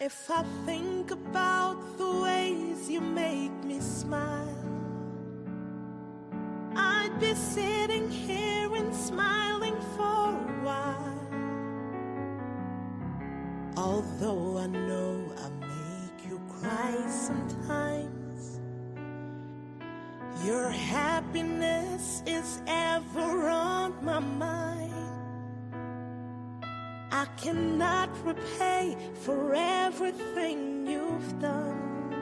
If I think about the ways you make me smile, I'd be sitting here and smiling for a while. Although I know I make you cry sometimes, your happiness is ever on my mind. I cannot repay for everything you've done,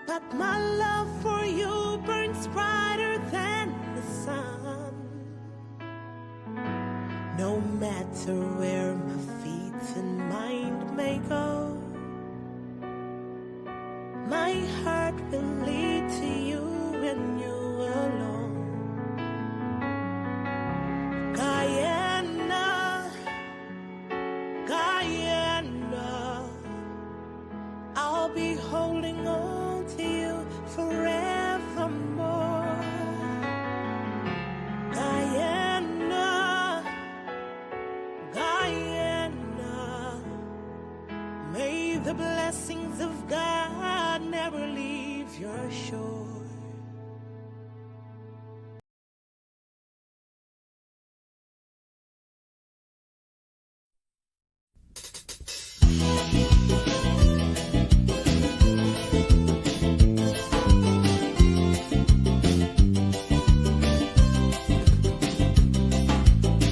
but my love for you burns brighter than the sun. No matter where my feet and mind may go, my heart will lead to you and you alone. Guyana, Guyana, I'll be holding on to you forevermore. Guyana, Guyana, may the blessings of God never leave your shore.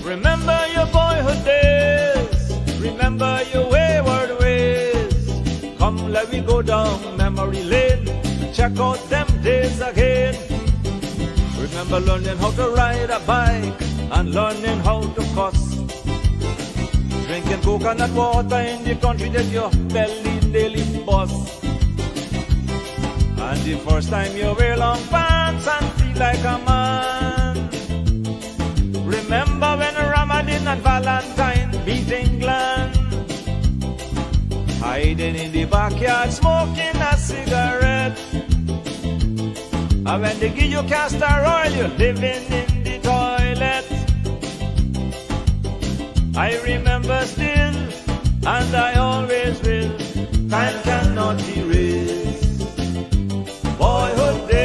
Remember your boyhood days, remember your wayward ways. Come, let me go down memory lane, check out them days again. Remember learning how to ride a bike and learning how to cuss. Drinking coconut water in the country that your belly daily bust. And the first time you wear long pants and feel like a man. Remember when Ramadan and Valentine beat England, hiding in the backyard smoking a cigarette. And when they give you castor oil, you're living in the toilet. I remember still, and I always will, time cannot erase boyhood days.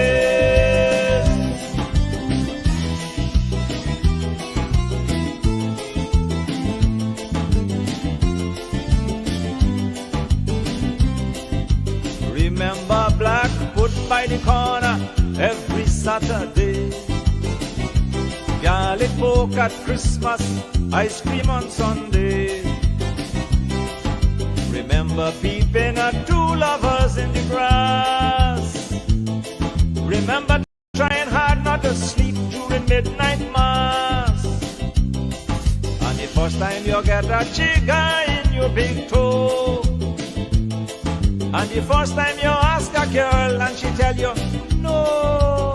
Remember Blackfoot by the corner every Saturday, garlic pork at Christmas, ice cream on Sunday. Remember peeping at two lovers in the grass. Remember trying hard not to sleep during midnight mass. And the first time you get a chica in your big toe. And the first time you ask a girl and she tell you no.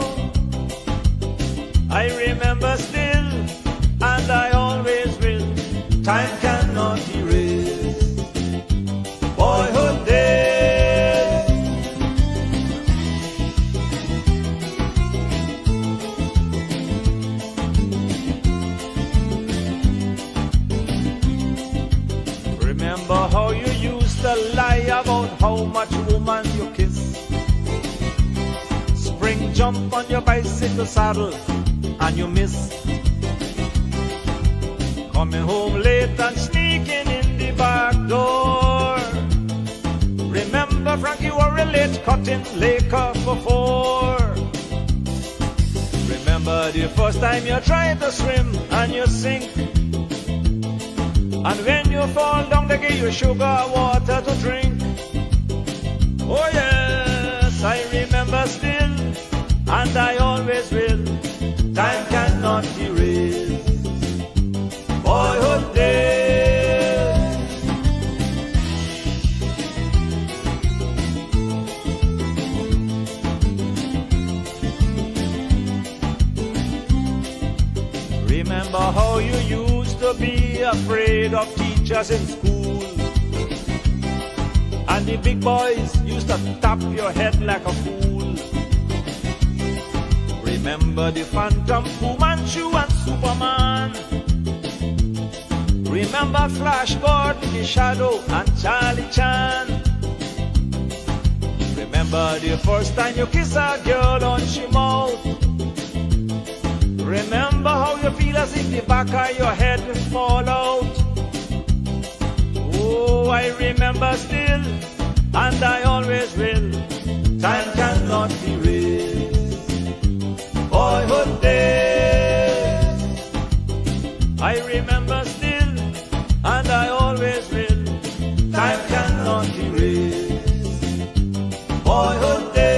I remember still, and I always will, time cannot erase boyhood days. Remember how you used to lie about how much woman you kiss. Spring jump on your bicycle saddle and you miss. Coming home late and sneaking in the back door. Remember Frankie were late cutting Laker for 4. Remember the first time you tried to swim and you sink. And when you fall down they give you sugar water to drink. Oh yes, I remember still, and I always will, time cannot erase boyhood days. Remember how you used to be afraid of teachers in school, and the big boys used to tap your head like a fool. Remember the Phantom, Fu Manchu and Superman. Remember Flash Gordon, the Shadow, and Charlie Chan. Remember the first time you kiss a girl on she mouth. Remember how you feel as if the back of your head will fall out. Oh, I remember still, and I always will. Time cannot erase boyhood days. I remember still, and I always will. Time cannot erase boyhood days.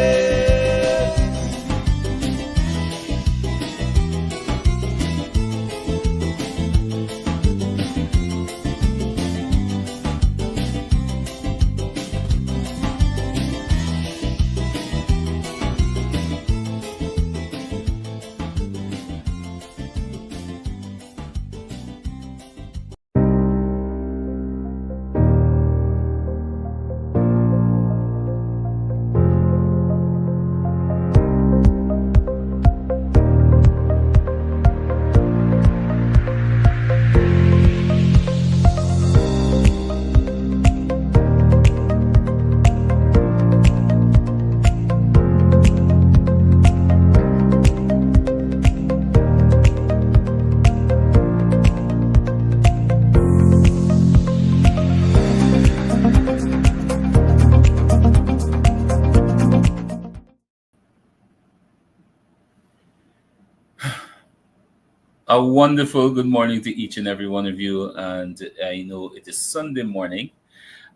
A wonderful good morning to each and every one of you. And I know it is Sunday morning.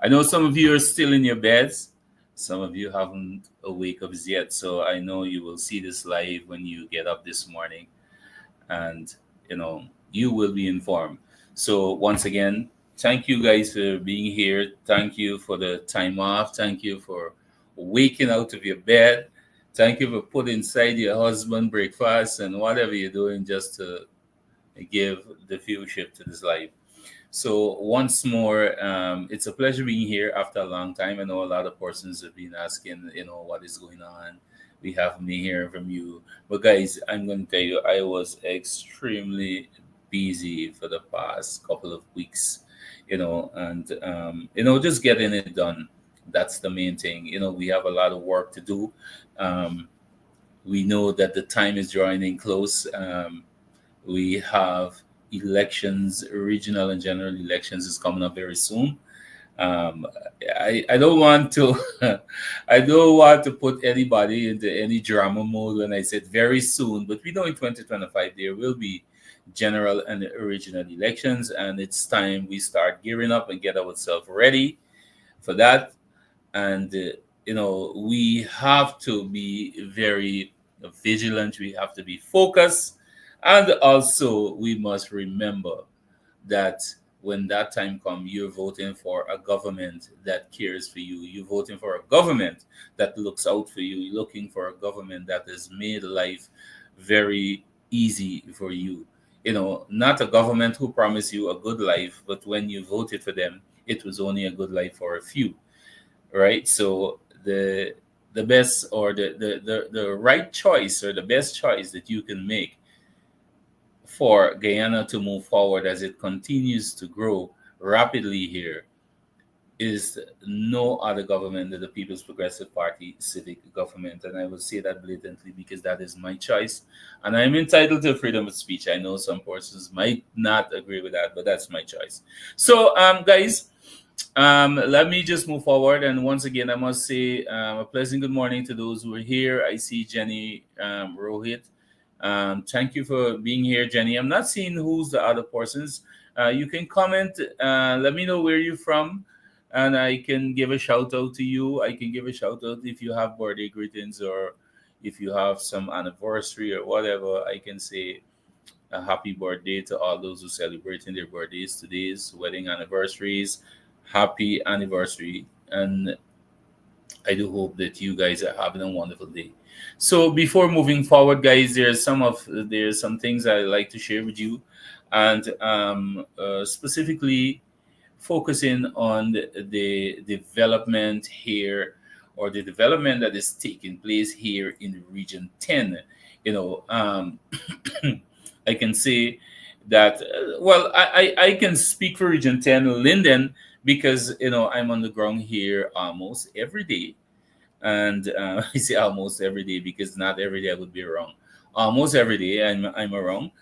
I know some of you are still in your beds. Some of you haven't awake up yet. So I know you will see this live when you get up this morning. And, you will be informed. So once again, thank you guys for being here. Thank you for the time off. Thank you for waking out of your bed. Thank you for putting inside your husband breakfast and whatever you're doing just to give the viewership to this live. So once more, it's a pleasure being here after a long time. I know a lot of persons have been asking, what is going on. We haven't been hearing from you. But guys, I'm going to tell you, I was extremely busy for the past couple of weeks, and, just getting it done. That's the main thing. We have a lot of work to do. We know that the time is drawing in close. We have elections, regional and general elections is coming up very soon. I don't want to I don't want to put anybody into any drama mode when I said very soon, but we know in 2025 there will be general and regional elections, and it's time we start gearing up and get ourselves ready for that. And we have to be very vigilant. We have to be focused, and also we must remember that when that time comes, you're voting for a government that cares for you. You're voting for a government that looks out for you. You're looking for a government that has made life very easy for you. Not a government who promised you a good life, but when you voted for them, it was only a good life for a few, right? So the best, or the right choice, or the best choice that you can make for Guyana to move forward as it continues to grow rapidly here is no other government than the People's Progressive Party civic government. And I will say that blatantly because that is my choice. And I'm entitled to freedom of speech. I know some persons might not agree with that, but that's my choice. So, guys, let me just move forward. And once again, I must say a pleasant good morning to those who are here. I see Jenny Rohit. Thank you for being here, Jenny. I'm not seeing who's the other persons. You can comment. Let me know where you're from, and I can give a shout out to you. I can give a shout out if you have birthday greetings, or if you have some anniversary or whatever. I can say a happy birthday to all those who celebrating their birthdays, today's wedding anniversaries. Happy anniversary, and I do hope that you guys are having a wonderful day. So before moving forward, guys, there's some things I like to share with you, and specifically focusing on the development here, or the development that is taking place here in Region 10. I can say that well, I can speak for Region 10 Linden, because I'm on the ground here almost every day. And I say almost every day because not every day I would be around. Almost every day I'm around,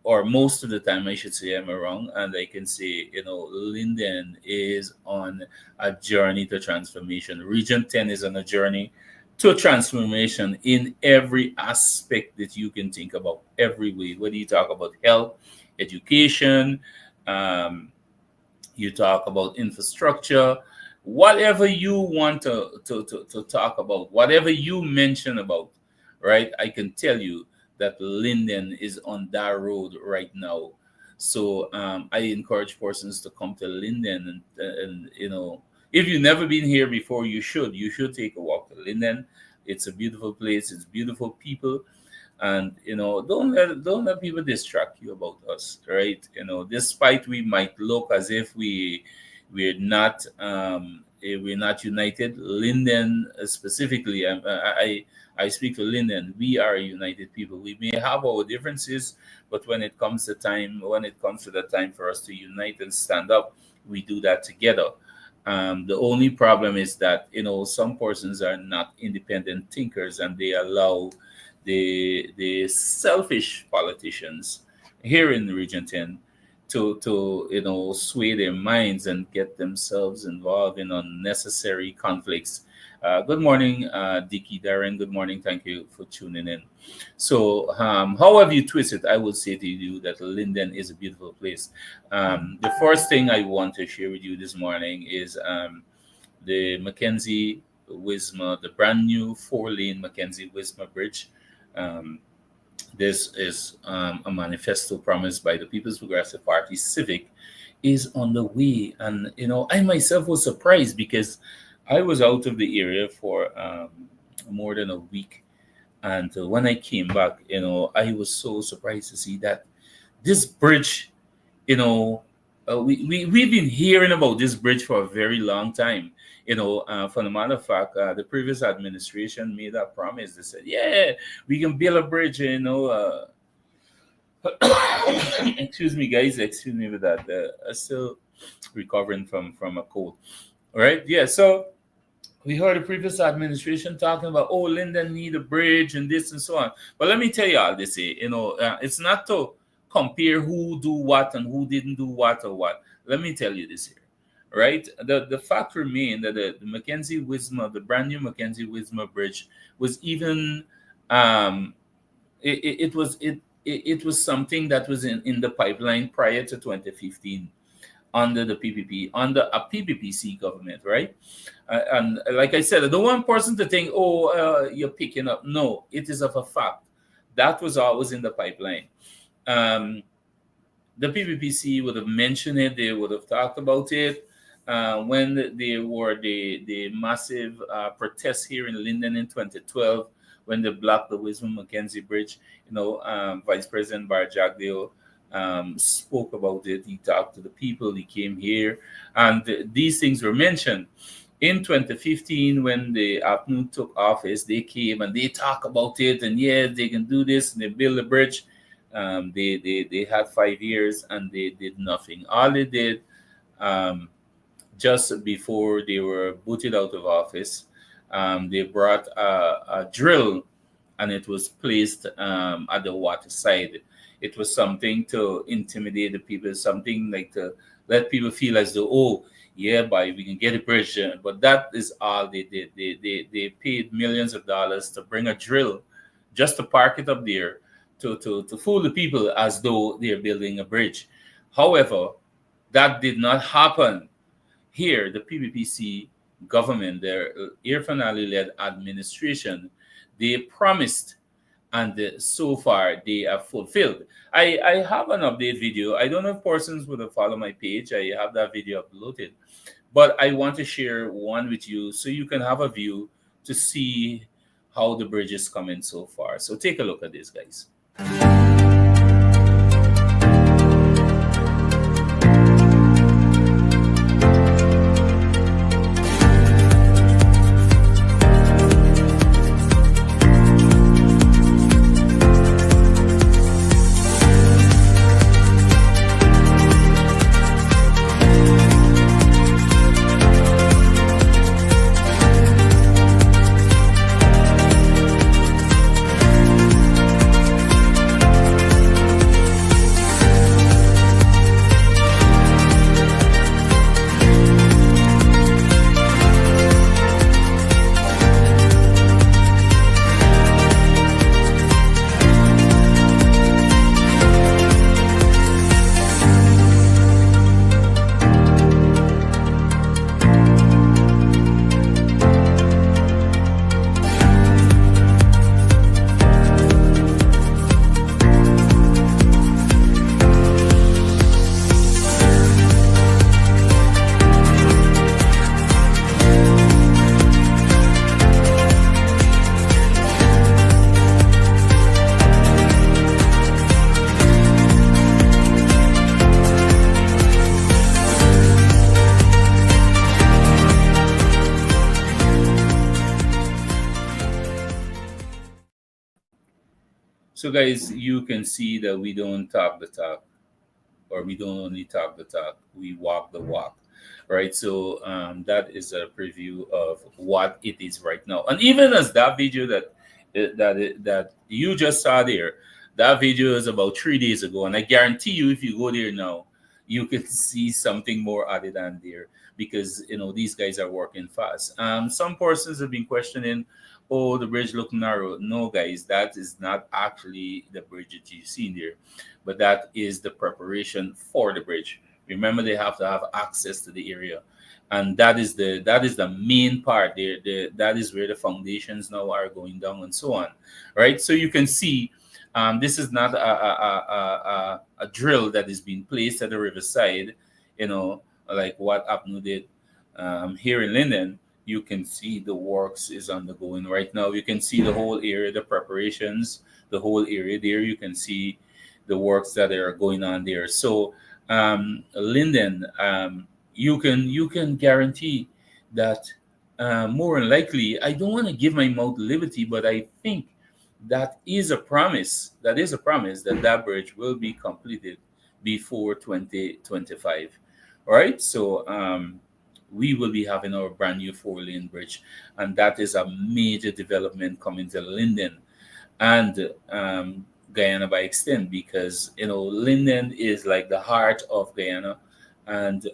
or most of the time I should say I'm around, and I can say Linden is on a journey to transformation. Region 10 is on a journey to transformation in every aspect that you can think about, every way. Whether you talk about health, education, um, you talk about infrastructure, whatever you want to talk about, whatever you mention about, right? I can tell you that Linden is on that road right now. So I encourage persons to come to Linden, and if you've never been here before, you should take a walk to Linden. It's a beautiful place. It's beautiful people, and don't let people distract you about us, right? Despite we might look as if we're not united. Linden specifically, I speak to Linden. We are a united people. We may have our differences, but when it comes to the time for us to unite and stand up, we do that together. The only problem is that some persons are not independent thinkers, and they allow the selfish politicians here in Region 10 to sway their minds and get themselves involved in unnecessary conflicts. Good morning, Dickie, Darren. Good morning. Thank you for tuning in. So, however you twist it, I will say to you that Linden is a beautiful place. The first thing I want to share with you this morning is the Mackenzie Wisma, the brand new 4-lane Mackenzie Wisma Bridge. Um, this is a manifesto promised by the People's Progressive Party Civic, is on the way. And, I myself was surprised because I was out of the area for more than a week. And when I came back, I was so surprised to see that this bridge, we've been hearing about this bridge for a very long time. For the matter of fact, the previous administration made that promise. They said, yeah, we can build a bridge, excuse me, guys, excuse me with that. I'm still recovering from a cold. All right. Yeah. So we heard the previous administration talking about, Linden need a bridge and this and so on. But let me tell you all this, it's not to compare who do what and who didn't do what or what. Let me tell you this here, right? The fact remains that the Mackenzie Wisma, the brand new Mackenzie Wisma Bridge, was even it was something that was in the pipeline prior to 2015 under the PPP, under a PPPC government, right? And like I said, I don't want person to think, you're picking up. No, it is of a fact. That was always in the pipeline. The PPPC would have mentioned it. They would have talked about it when there were the massive protests here in Linden in 2012 when they blocked the Wisdom Mackenzie Bridge. Vice President Bar Jagdeo spoke about it. He talked to the people. He came here, and these things were mentioned. In 2015, when the APNU took office, they came and they talk about it, and yes, they can do this, and they build a bridge. They had 5 years and they did nothing. All they did, just before they were booted out of office, they brought a drill, and it was placed at the water side. It was something to intimidate the people, something like to let people feel as though, we can get a bridge. But that is all they did. They paid millions of dollars to bring a drill just to park it up there to fool the people as though they're building a bridge. However, that did not happen. Here, the PPPC government, their Irfan Ali-led administration, they promised, and so far they have fulfilled. I have an update video. I don't know if persons would have followed my page. I have that video uploaded, but I want to share one with you so you can have a view to see how the bridge is coming so far. So take a look at this, guys. So, guys, you can see that we don't talk the talk, or we don't only talk the talk, we walk the walk, right? So, that is a preview of what it is right now. And even as that video that you just saw there, that video is about 3 days ago, and I guarantee you, if you go there now, you can see something more added than there, because these guys are working fast. Some persons have been questioning, oh, the bridge look narrow. No, guys, that is not actually the bridge that you see there, but that is the preparation for the bridge. Remember, they have to have access to the area, and that is the main part there. That is where the foundations now are going down and so on, right? So you can see, this is not a drill that is being placed at the riverside, like what APNU did here in Linden. You can see the works is undergoing right now. You can see the whole area, the preparations, the whole area there. You can see the works that are going on there. So, Linden, you can guarantee that, more than likely, I don't want to give my mouth liberty, but I think that is a promise. That is a promise that that bridge will be completed before 2025. All right. So, we will be having our brand new 4-lane bridge, and that is a major development coming to Linden and, Guyana by extent, because Linden is like the heart of Guyana, and,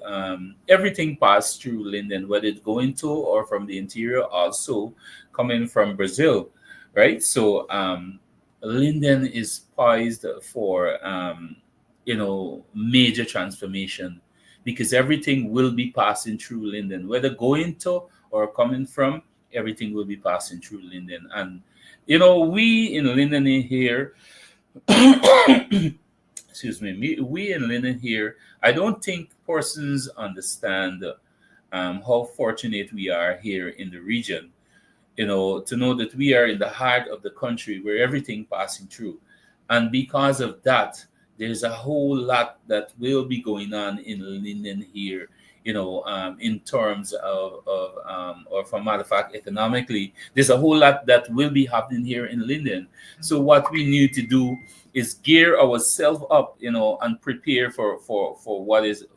everything passed through Linden, whether it's going to or from the interior, also coming from Brazil, right? So, Linden is poised for, major transformation, because everything will be passing through Linden, whether going to or coming from, everything will be passing through Linden. And we in Linden here, excuse me, we in Linden here, I don't think persons understand, how fortunate we are here in the region, to know that we are in the heart of the country where everything passing through. And because of that, there's a whole lot that will be going on in Linden here, in terms or for matter of fact, economically, there's a whole lot that will be happening here in Linden. So what we need to do is gear ourselves up, and prepare for what is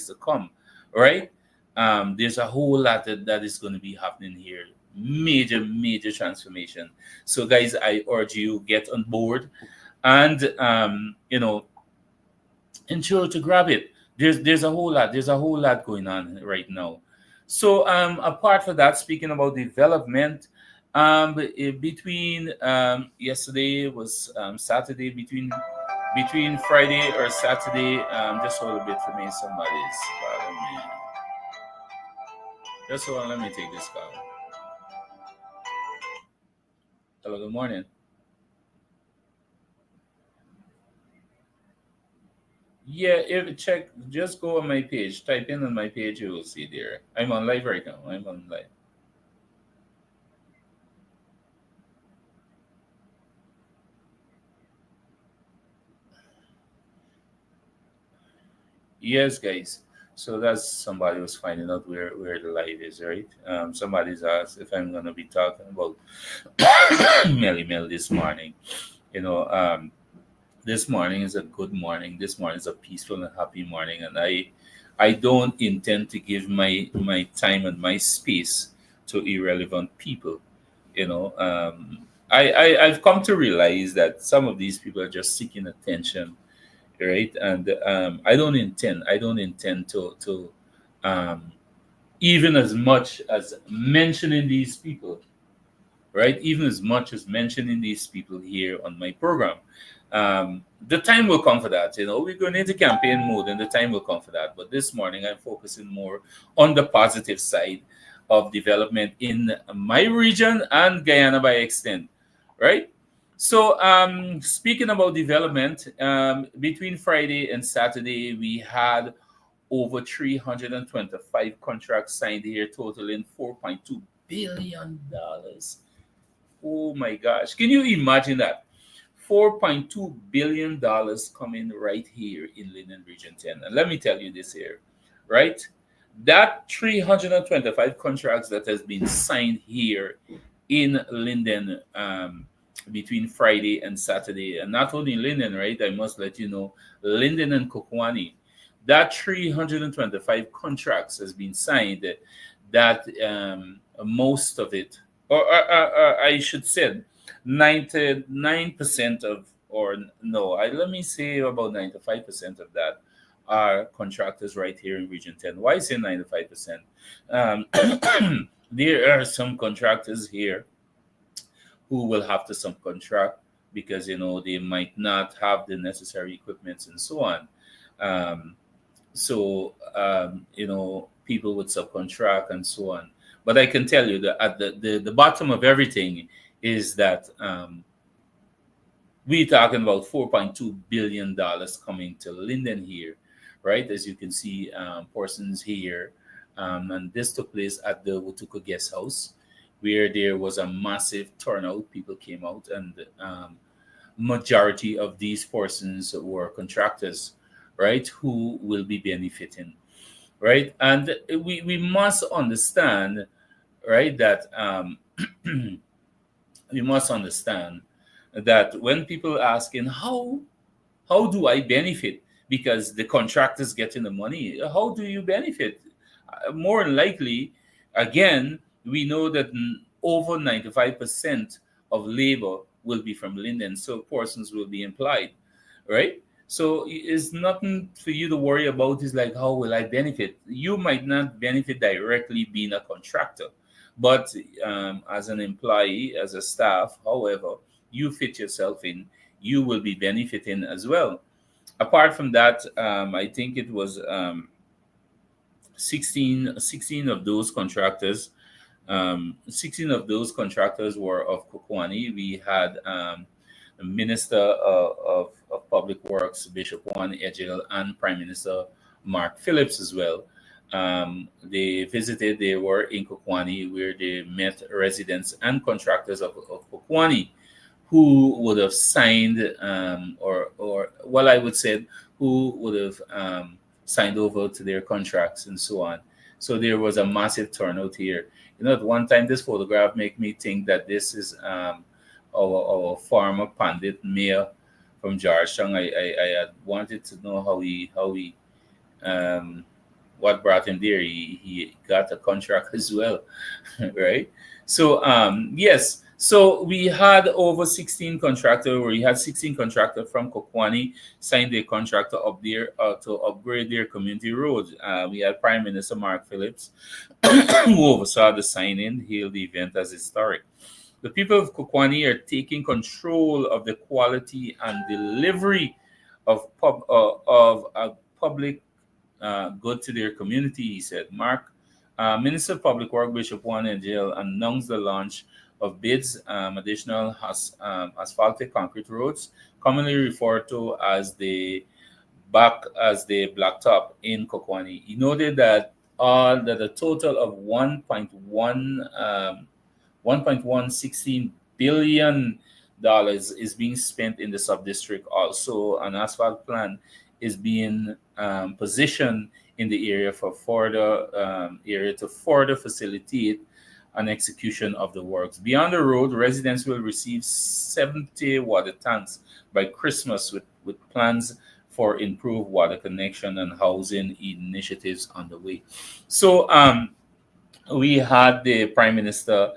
to come, right? There's a whole lot that is going to be happening here. Major transformation. So, guys, I urge you, get on board, and, ensure to grab it. There's a whole lot going on right now. So, apart from that, speaking about development, between, yesterday was, Saturday, between Friday or Saturday. Just hold a bit for me. Somebody's calling me. Just hold on, let me take this call. Hello, good morning. Yeah, if check, just go on my page, type in on my page, you will see there. I'm on live right now. I'm on live. Yes, guys. So that's somebody was finding out where the live is, right? Somebody's asked if I'm gonna be talking about Melly Mel this morning. You know, this morning is a good morning. This morning is a peaceful and happy morning, and I don't intend to give my time and my space to irrelevant people. I've come to realize that some of these people are just seeking attention, right? And, I don't intend to um, even as much as mentioning these people, right? Even as much as mentioning these people here on my program. The time will come for that. We're going into campaign mode, and the time will come for that. But this morning, I'm focusing more on the positive side of development in my region and Guyana by extent, right? So, speaking about development, between Friday and Saturday, we had over 325 contracts signed here, totaling $4.2 billion. Oh my gosh. Can you imagine that? $4.2 billion coming right here in Linden Region 10. And let me tell you this here, right? That 325 contracts that has been signed here in Linden between Friday and Saturday. And not only Linden, right? I must let you know, Linden and Kokwani, that 325 contracts has been signed. That most of it, or I should say, 99% of, or no, let me say about 95% of that are contractors right here in Region 10. Why say 95%? Um, there are some contractors here who will have to subcontract because they might not have the necessary equipments and so on. Um, people would subcontract and so on. But I can tell you that at the bottom of everything is that we're talking about $4.2 billion coming to Linden here, right? As you can see, portions here. And this took place at the Watuka Guest House, where there was a massive turnout. People came out, and majority of these persons were contractors, right, who will be benefiting, right? And we must understand, right, that we must understand that when people asking how do I benefit because the contractors getting the money, how do you benefit? More than likely, again, we know that over 95% of labor will be from Linden, so persons will be employed, right? So it's nothing for you to worry about. Is like, how will I benefit? You might not benefit directly being a contractor, but as an employee, as a staff, however you fit yourself in, you will be benefiting as well. Apart from that, I think it was 16 of those contractors. 16 of those contractors were of Kokwani. We had the Minister of Public Works, Bishop Juan Ejel, and Prime Minister Mark Phillips as well. They were in Kokwani, where they met residents and contractors of Kokwani who would have signed, I would say, who would have signed over to their contracts and so on. So there was a massive turnout here. At one time, this photograph make me think that this is our former Pandit Mayor from Georgetown. I had wanted to know how he what brought him there. He got a contract as well, right? So yes. So we had over 16 contractors, where we had 16 contractors from Kokwani signed a contract up there to upgrade their community roads. We had Prime Minister Mark Phillips, who oversaw the signing, hailed the event as historic. The people of Kokwani are taking control of the quality and delivery of public good to their community, he said. Minister of Public Works Bishop Juan Ejel announced the launch of bids, additional asphaltic concrete roads, commonly referred to as the blacktop in Kokwani. He noted that a total of $1.116 billion is being spent in the sub-district. Also, an asphalt plan is being positioned in the area to further facilitate an execution of the works. Beyond the road, residents will receive 70 water tanks by Christmas, with plans for improved water connection and housing initiatives on the way. So we had the Prime Minister,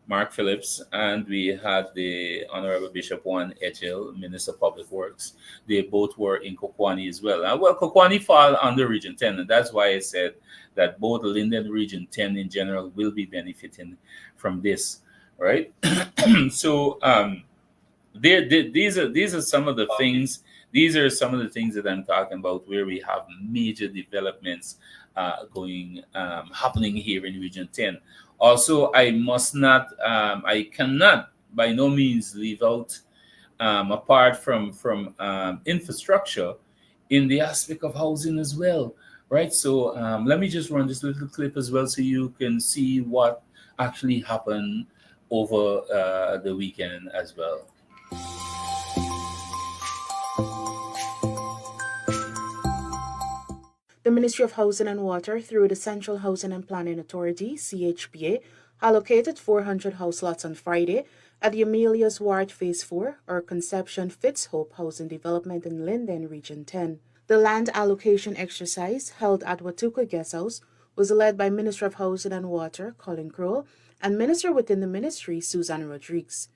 Mark Phillips, and we had the Honorable Bishop Juan Ejel, Minister of Public Works. They both were in Kokwani as well. Kokwani fall under Region 10, and that's why I said that both Linden Region 10 in general will be benefiting from this, right? So these are some of the things. These are some of the things that I'm talking about, where we have major developments happening here in Region 10. Also, I cannot by no means leave out, apart from infrastructure, in the aspect of housing as well, right? So let me just run this little clip as well, so you can see what actually happened over the weekend as well. The Ministry of Housing and Water, through the Central Housing and Planning Authority, CHPA, allocated 400 house lots on Friday at the Amelia's Ward Phase 4 or Conception Fitzhope Housing Development in Linden, Region 10. The land allocation exercise held at Watuka Guest House was led by Minister of Housing and Water Colin Crowell and Minister within the ministry Susan Rodriguez.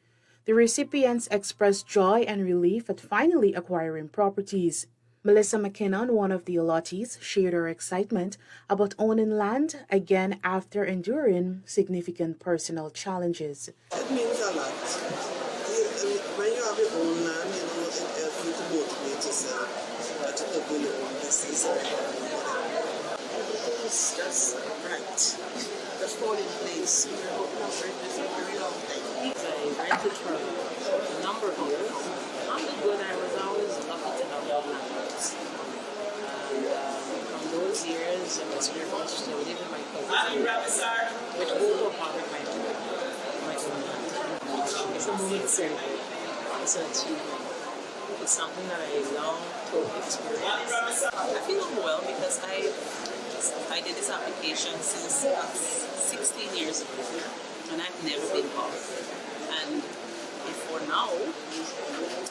The recipients expressed joy and relief at finally acquiring properties. Melissa McKinnon, one of the allottees, shared her excitement about owning land again after enduring significant personal challenges. It means a lot. When you have your own land, it helps you to motivate yourself that you could do your own business. It's just right. Just fall in place. We're hoping for it for a very long time. I rented for a number of years. On the good, I was always lucky to have a land. From those years, I was very much to live with my cousins, which grew up with my own land. It's a moment very good. It's an achievement. It's something that I long to experience. I feel overwhelmed because I did this application since 16 years ago, and I've never been called. And before now,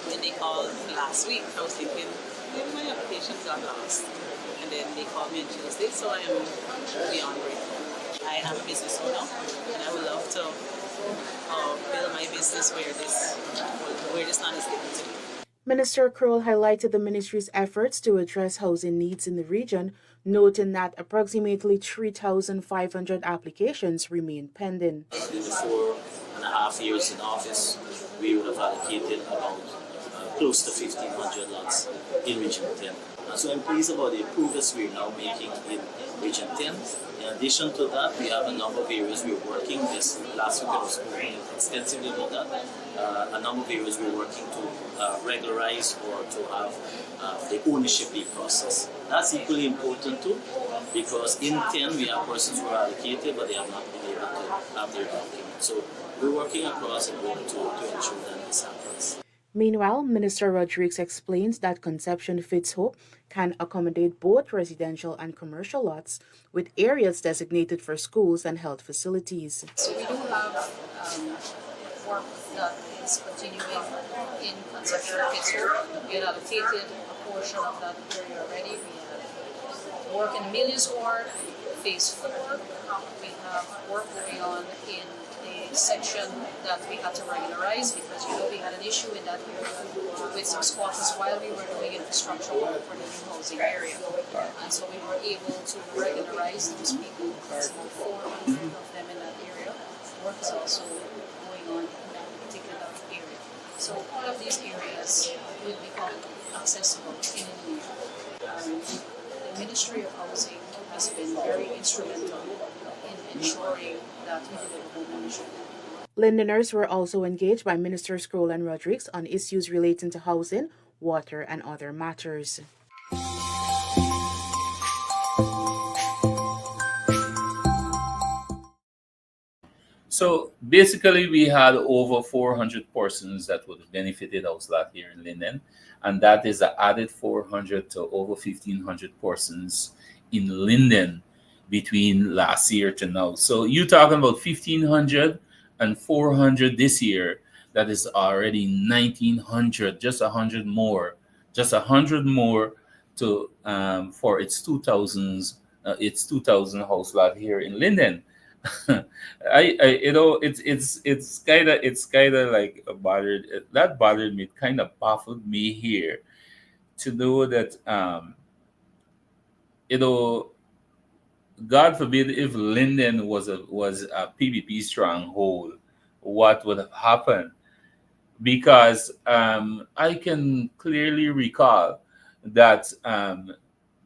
when they called last week, I was thinking, maybe my application got lost. And then they called me on Tuesday, so I am beyond grateful. I am a business owner, and I would love to build my business where this land is given to me. Minister Crowell highlighted the ministry's efforts to address housing needs in the region, noting that approximately 3,500 applications remain pending. In the 4.5 years in office, we would have allocated about close to 1,500 lots in Region 10. So I'm pleased about the progress we're now making in Region 10. In addition to that, we have a number of areas we're working. This last week I was speaking extensively about that. A number of areas we're working to regularize or to have the ownership leave process. That's equally important too, because in 10 we have persons who are allocated but they have not been able to have their documents. So we're working across the board to ensure that this happens. Meanwhile, Minister Rodriguez explains that Conception Fitzhope can accommodate both residential and commercial lots with areas designated for schools and health facilities. So we do have work that is continuing in Conception Fitzhope. We had allocated a portion of that area already. We have work in Amelia's Ward, Phase 4. We have work going on in the section that we had to regularize because we had an issue in that area with some squatters while we were doing infrastructure work for the new housing area. And so we were able to regularize those people. There's about 400 of them in that area. Work is also going on in that particular area. So all of these areas will become accessible in the new year. The Ministry of Housing has been very instrumental in ensuring that we deliver home ownership. Lindeners were also engaged by Ministers Crowell and Rodriguez on issues relating to housing, water, and other matters. So basically, we had over 400 persons that would have benefited out lot here in Linden, and that is an added 400 to over 1,500 persons in Linden between last year to now. So you're talking about 1,500 and 400 this year. That is already 1,900, just 100 more, to for its 2,000 house lot here in Linden. It's kind of like bothered me. It kind of baffled me here to know that God forbid if Linden was a PPP stronghold, what would have happened? Because I can clearly recall that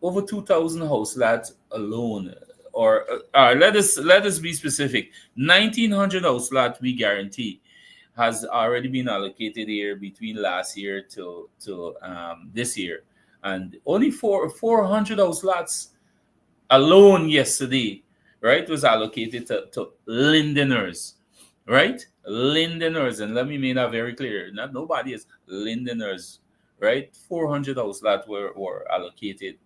over 2,000 house lots alone, or let us be specific, 1,900 house lot we guarantee has already been allocated here between last year to this year, and only 400 house lots alone yesterday, right, was allocated to Lindeners, right? Lindeners, and let me make that very clear. Not nobody is Lindeners, right? 400 house lots were allocated.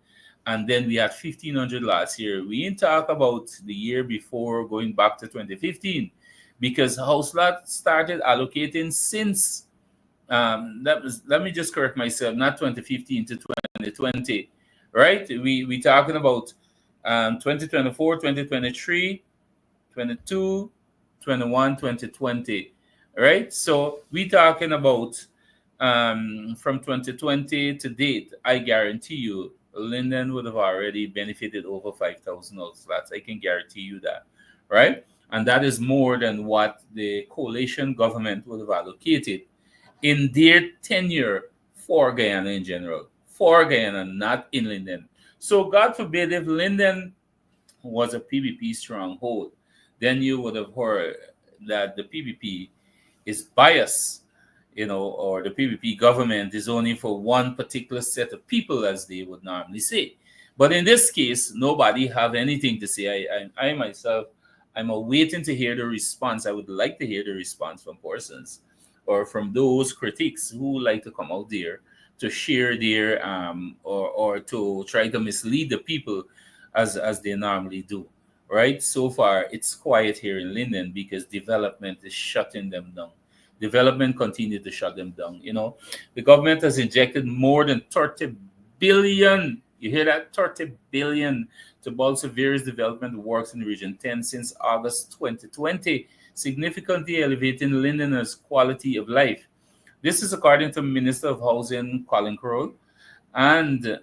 and then we had 1,500 last year. We didn't talk about the year before, going back to 2015, because house lot started allocating since let me just correct myself, not 2015 to 2020, right? We talking about 2024, 2023, 22, 21, 2020, right? So we talking about from 2020 to date. I guarantee you, Linden would have already benefited over 5,000 slots. I can guarantee you that, right? And that is more than what the coalition government would have allocated in their tenure for Guyana in general, for Guyana, not in Linden. So God forbid if Linden was a PBP stronghold, then you would have heard that the PBP is biased, or the PBP government is only for one particular set of people, as they would normally say. But in this case, nobody have anything to say. I myself, I'm awaiting to hear the response. I would like to hear the response from persons or from those critics who like to come out there to share their or to try to mislead the people as they normally do. Right? So far, it's quiet here in Linden because development is shutting them down. Development continue to shut them down. The government has injected more than 30 billion. You hear that? 30 billion to bolster various development works in Region 10 since August 2020, significantly elevating Lindeners' quality of life. This is according to Minister of Housing Colin Crowell. And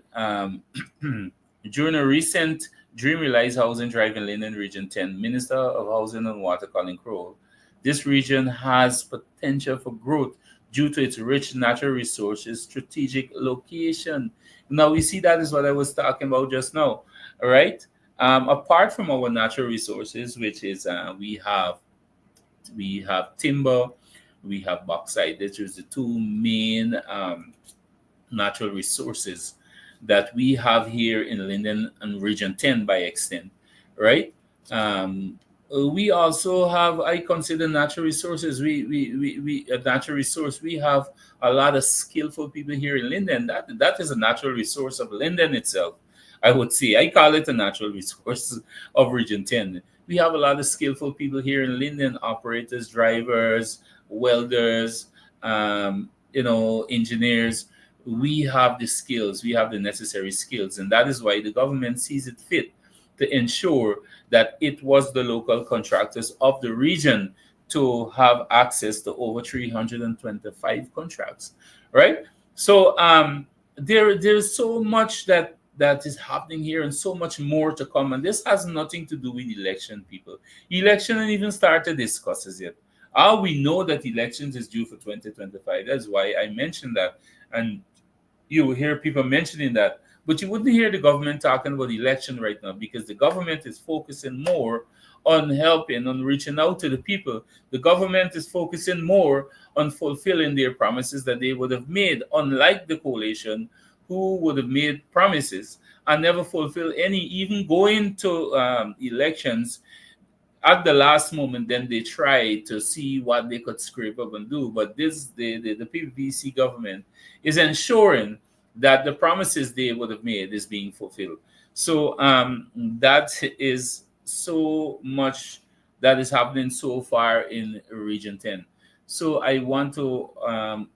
during a recent Dream Realize Housing Drive in Linden Region 10, Minister of Housing and Water Colin Crowell, this region has potential for growth due to its rich natural resources, strategic location. Now, we see that is what I was talking about just now, all right? Apart from our natural resources, which is we have timber, we have bauxite. These are the two main natural resources that we have here in Linden and Region 10 by extent, right? We also have, I consider natural resources. We a natural resource. We have a lot of skillful people here in Linden. That is a natural resource of Linden itself. I would say I call it a natural resource of Region 10. We have a lot of skillful people here in Linden: operators, drivers, welders, engineers. We have the skills. We have the necessary skills, and that is why the government sees it fit to ensure that it was the local contractors of the region to have access to over 325 contracts, right? So there's so much that is happening here and so much more to come. And this has nothing to do with election, people. Election ain't even started discusses yet. We know that elections is due for 2025. That's why I mentioned that. And you will hear people mentioning that. But you wouldn't hear the government talking about election right now because the government is focusing more on helping, on reaching out to the people. The government is focusing more on fulfilling their promises that they would have made, unlike the coalition, who would have made promises and never fulfill any, even going to elections at the last moment. Then they try to see what they could scrape up and do. But the PVC government is ensuring that the promises they would have made is being fulfilled. So that is so much that is happening so far in Region 10. So I want to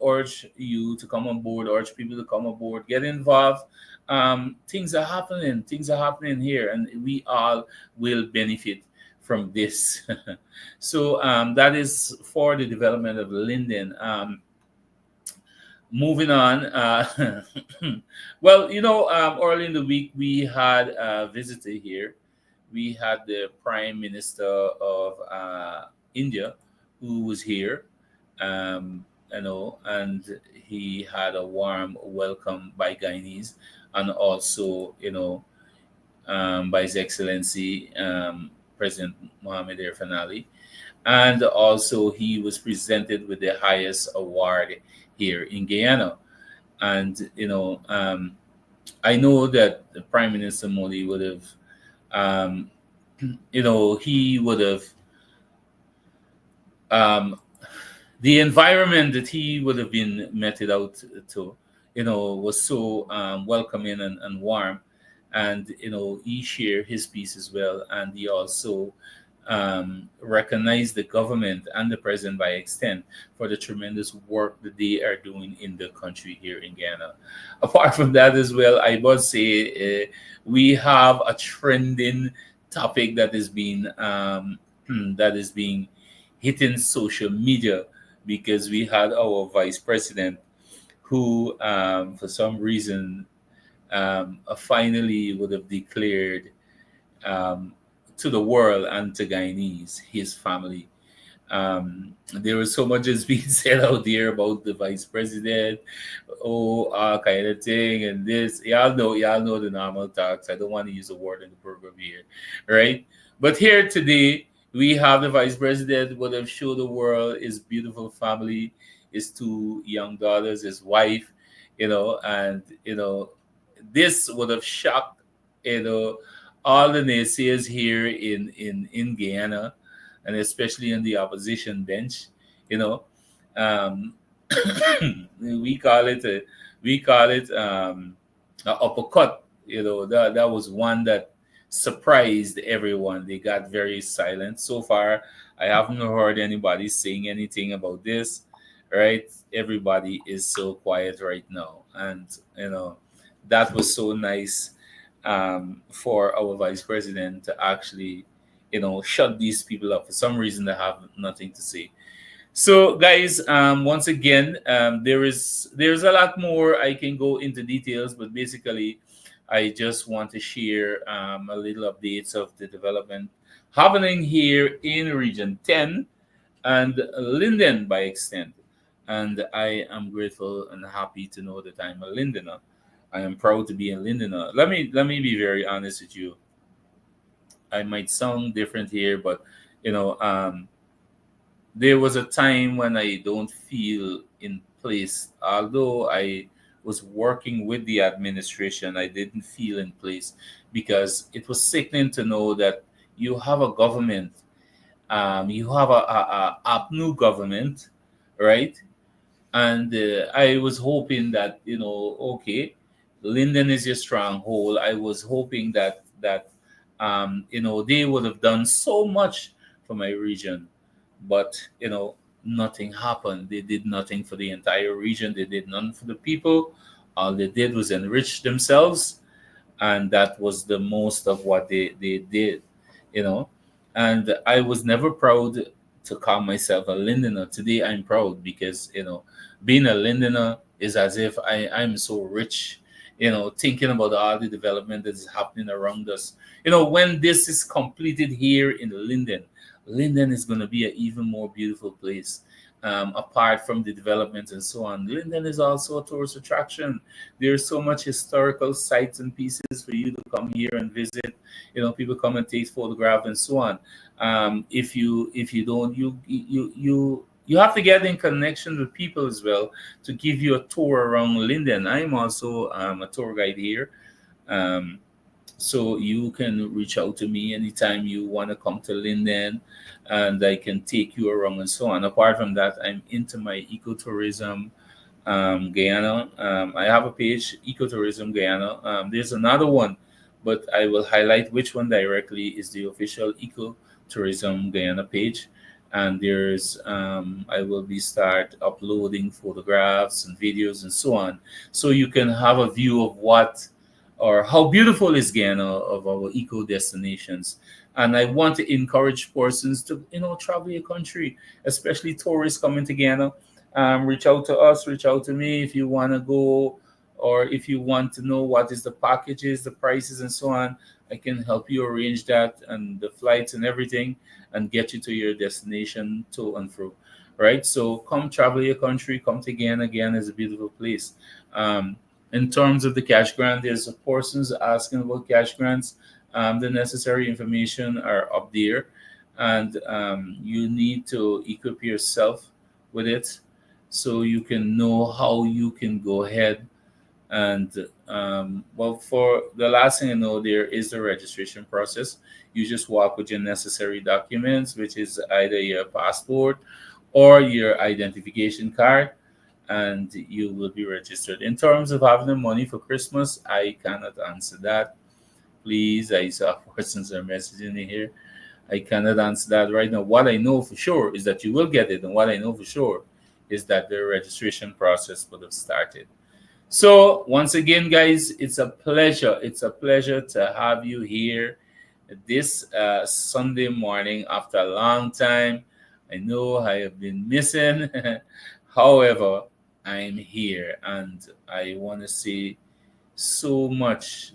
urge you to come on board, urge people to come on board, get involved. Things are happening here, and we all will benefit from this. So that is for the development of Linden. Moving on, well, early in the week we had a visitor here. We had the Prime Minister of India, who was here, and he had a warm welcome by Guyanese, and also, by His Excellency President Mohamed Irfaan Ali, and also he was presented with the highest award here in Guyana. And I know that the Prime Minister Modi would have he would have the environment that he would have been meted out to was so welcoming and warm. and he shared his piece as well, and he also recognize the government and the president by extent for the tremendous work that they are doing in the country here in Ghana. Apart from that as well, I must say we have a trending topic that is being that is being hitting social media because we had our vice president who, for some reason, finally would have declared um, to the world and to Guyanese, his family. There was so much that's being said out there about the vice president, kind of thing, and this. Y'all know the normal talks. I don't want to use the word in the program here, right? But here today, we have the vice president would have showed the world his beautiful family, his two young daughters, his wife, and this would have shocked, all the naysayers here in Guyana, and especially in the opposition bench. You know, um, we call it a uppercut. That was one that surprised everyone. They got very silent. So far, I haven't heard anybody saying anything about this. Right? Everybody is so quiet right now, and that was so nice for our vice president to actually, shut these people up. For some reason, they have nothing to say. So, guys, once again, there's a lot more I can go into details, but basically, I just want to share a little updates of the development happening here in Region 10 and Linden by extent. And I am grateful and happy to know that I'm a Lindener. I am proud to be a Lindener. Let me be very honest with you. I might sound different here, but you know, um, there was a time when I don't feel in place. Although I was working with the administration, I didn't feel in place because it was sickening to know that you have a government, you have a new government, right? And I was hoping that okay, Linden is your stronghold. I was hoping that they would have done so much for my region, but nothing happened. They did nothing for the entire region. They did nothing for the people. All they did was enrich themselves, and that was the most of what they did. You know, and I was never proud to call myself a Lindener. Today I'm proud because being a Lindener is as if I'm so rich. Thinking about all the development that is happening around us. When this is completed here in Linden, Linden is going to be an even more beautiful place. Apart from the development and so on, Linden is also a tourist attraction. There's so much historical sites and pieces for you to come here and visit. People come and take photographs and so on. If you don't, you have to get in connection with people as well to give you a tour around Linden. I'm also a tour guide here. Um, so you can reach out to me anytime you want to come to Linden and I can take you around and so on. Apart from that, I'm into my ecotourism Guyana. I have a page, Ecotourism Guyana. There's another one, but I will highlight which one directly is the official Ecotourism Guyana page. And there's I will be start uploading photographs and videos and so on, so you can have a view of what or how beautiful is Guyana of our eco destinations. And I want to encourage persons to travel your country, especially tourists coming to Guyana. Reach out to us, reach out to me if you want to go, or if you want to know what is the packages, the prices, and so on. I can help you arrange that and the flights and everything and get you to your destination to and fro. Right? So come travel your country, come to Guyana. Guyana is a beautiful place. In terms of the cash grant, there's persons asking about cash grants. The necessary information are up there, and you need to equip yourself with it so you can know how you can go ahead and well, for the last thing I know, there is the registration process. You just walk with your necessary documents, which is either your passport or your identification card, and you will be registered. In terms of having the money for Christmas, I cannot answer that. please. I saw persons are messaging me here. I cannot answer that right now. What I know for sure is that you will get it, and what I know for sure is that the registration process would have started. So once again, guys, it's a pleasure. It's a pleasure to have you here this Sunday morning after a long time. I know I have been missing. However, I'm here, and I want to say so much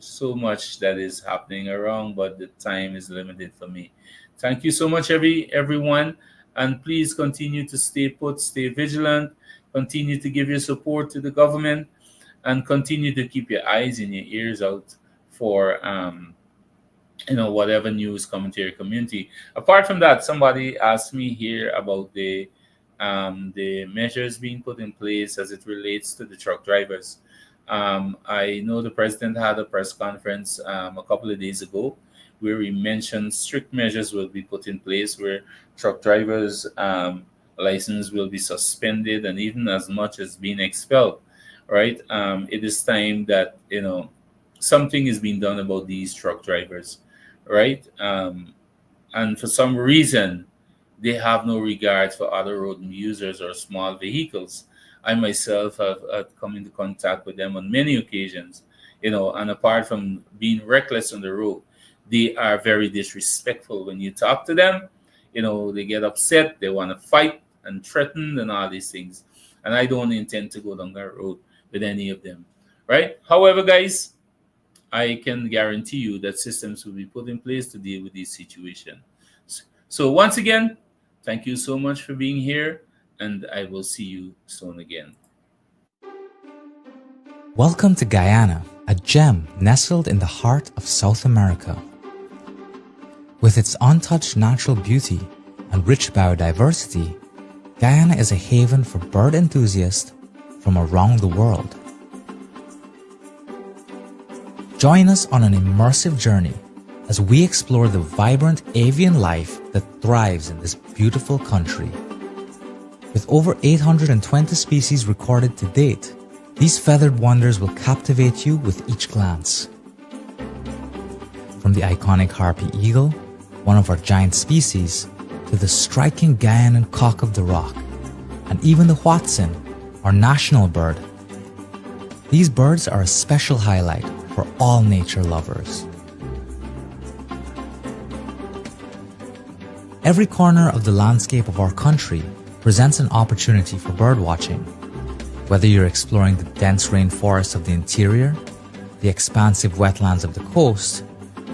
that is happening around, but the time is limited for me. Thank you so much, everyone, and please continue to stay put, stay vigilant, continue to give your support to the government, and continue to keep your eyes and your ears out for whatever news coming to your community. Apart from that, somebody asked me here about the measures being put in place as it relates to the truck drivers. I know the president had a press conference a couple of days ago where he mentioned strict measures will be put in place where truck drivers' license will be suspended and even as much as being expelled. Right? It is time that something is being done about these truck drivers, right? And for some reason, they have no regard for other road users or small vehicles. I myself have come into contact with them on many occasions, and apart from being reckless on the road, they are very disrespectful when you talk to them. They get upset, they want to fight and threaten and all these things. And I don't intend to go down that road with any of them, right? However, guys, I can guarantee you that systems will be put in place to deal with this situation. So once again, thank you so much for being here, and I will see you soon again. Welcome to Guyana, a gem nestled in the heart of South America. With its untouched natural beauty and rich biodiversity, Guyana is a haven for bird enthusiasts from around the world. Join us on an immersive journey as we explore the vibrant avian life that thrives in this beautiful country. With over 820 species recorded to date, these feathered wonders will captivate you with each glance. From the iconic harpy eagle, one of our giant species, to the striking Guyanan cock of the rock, and even the Hoatzin, our national bird. These birds are a special highlight for all nature lovers. Every corner of the landscape of our country presents an opportunity for birdwatching. Whether you're exploring the dense rainforests of the interior, the expansive wetlands of the coast,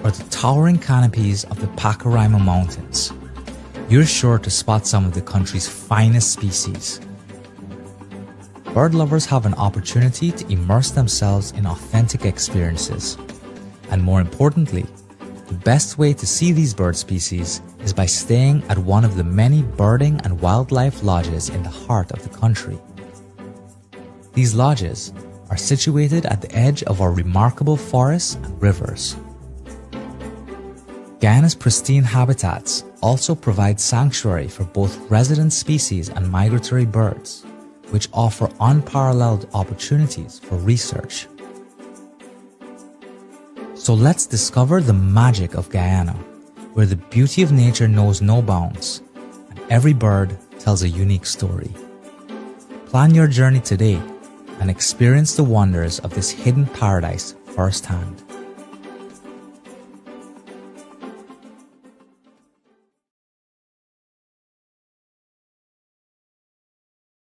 or the towering canopies of the Pacaraima Mountains, you're sure to spot some of the country's finest species. Bird lovers have an opportunity to immerse themselves in authentic experiences. And more importantly, the best way to see these bird species is by staying at one of the many birding and wildlife lodges in the heart of the country. These lodges are situated at the edge of our remarkable forests and rivers. Guyana's pristine habitats also provide sanctuary for both resident species and migratory birds, which offer unparalleled opportunities for research. So let's discover the magic of Guyana, where the beauty of nature knows no bounds, and every bird tells a unique story. Plan your journey today and experience the wonders of this hidden paradise firsthand.